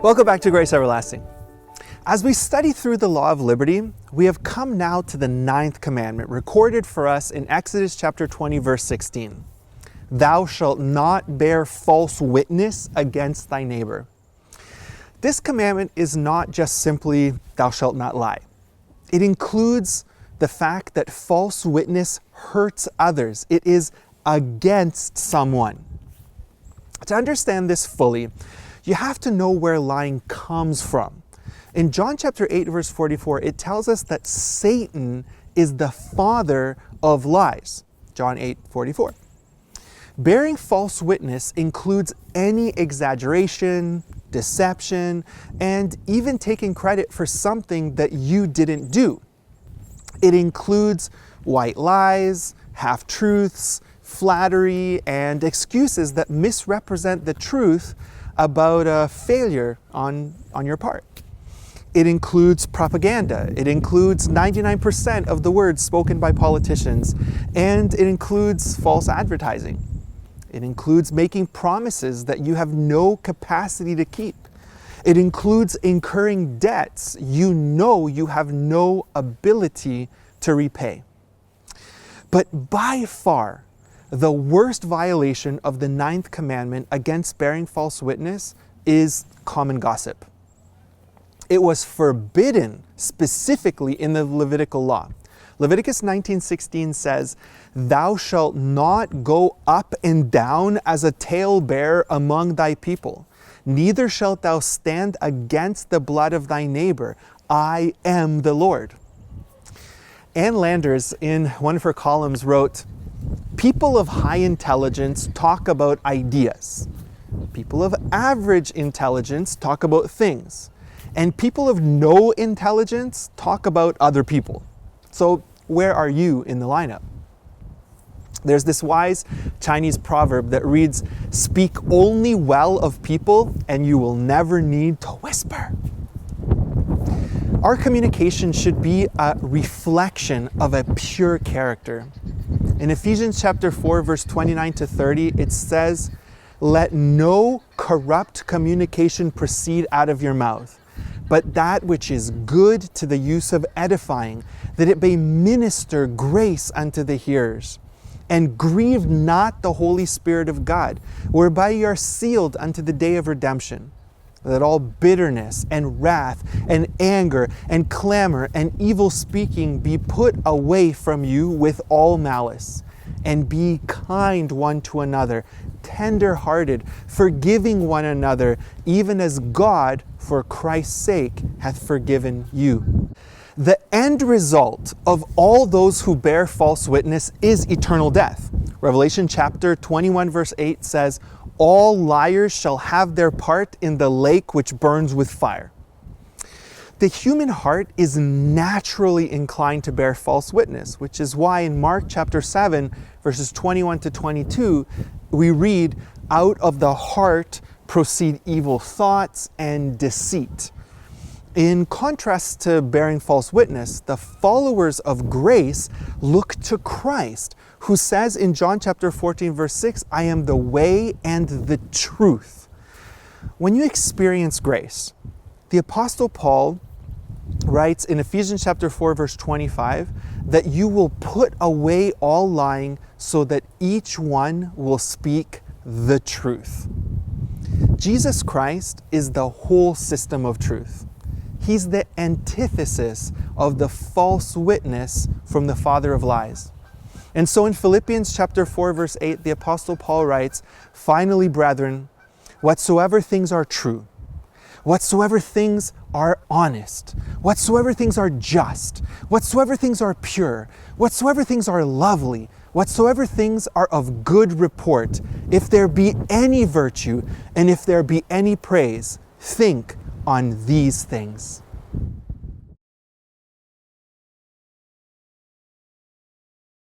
Welcome back to Grace Everlasting. As we study through the law of liberty, we have come now to the 9th commandment, recorded for us in Exodus chapter 20, verse 16. Thou shalt not bear false witness against thy neighbor. This commandment is not just simply, thou shalt not lie. It includes the fact that false witness hurts others. It is against someone. To understand this fully, you have to know where lying comes from. In John chapter 8, verse 44, it tells us that Satan is the father of lies. John 8, 44. Bearing false witness includes any exaggeration, deception, and even taking credit for something that you didn't do. It includes white lies, half-truths, flattery, and excuses that misrepresent the truth about a failure on your part. It includes propaganda. It includes 99% of the words spoken by politicians. And it includes false advertising. It includes making promises that you have no capacity to keep. It includes incurring debts you know you have no ability to repay. But by far, the worst violation of the 9th commandment against bearing false witness is common gossip. It was forbidden specifically in the Levitical law. Leviticus 19:16 says, Thou shalt not go up and down as a talebearer among thy people, neither shalt thou stand against the blood of thy neighbor. I am the Lord. Ann Landers, in one of her columns, wrote, People of high intelligence talk about ideas. People of average intelligence talk about things. And people of no intelligence talk about other people. So where are you in the lineup? There's this wise Chinese proverb that reads, Speak only well of people and you will never need to whisper. Our communication should be a reflection of a pure character. In Ephesians chapter 4, verse 29 to 30, it says, Let no corrupt communication proceed out of your mouth, but that which is good to the use of edifying, that it may minister grace unto the hearers. And grieve not the Holy Spirit of God, whereby ye are sealed unto the day of redemption. Let all bitterness and wrath and anger and clamor and evil speaking be put away from you with all malice. And be kind one to another, tender-hearted, forgiving one another, even as God, for Christ's sake, hath forgiven you. The end result of all those who bear false witness is eternal death. Revelation chapter 21, verse 8 says, All liars shall have their part in the lake which burns with fire. The human heart is naturally inclined to bear false witness, which is why in Mark chapter 7, verses 21 to 22, we read, Out of the heart proceed evil thoughts and deceit. In contrast to bearing false witness, the followers of grace look to Christ, who says in John chapter 14, verse 6, I am the way and the truth. When you experience grace, the Apostle Paul writes in Ephesians chapter 4, verse 25, that you will put away all lying so that each one will speak the truth. Jesus Christ is the whole system of truth. He's the antithesis of the false witness from the father of lies. And so in Philippians chapter 4, verse 8, the Apostle Paul writes, Finally, brethren, whatsoever things are true, whatsoever things are honest, whatsoever things are just, whatsoever things are pure, whatsoever things are lovely, whatsoever things are of good report, if there be any virtue, and if there be any praise, think on these things.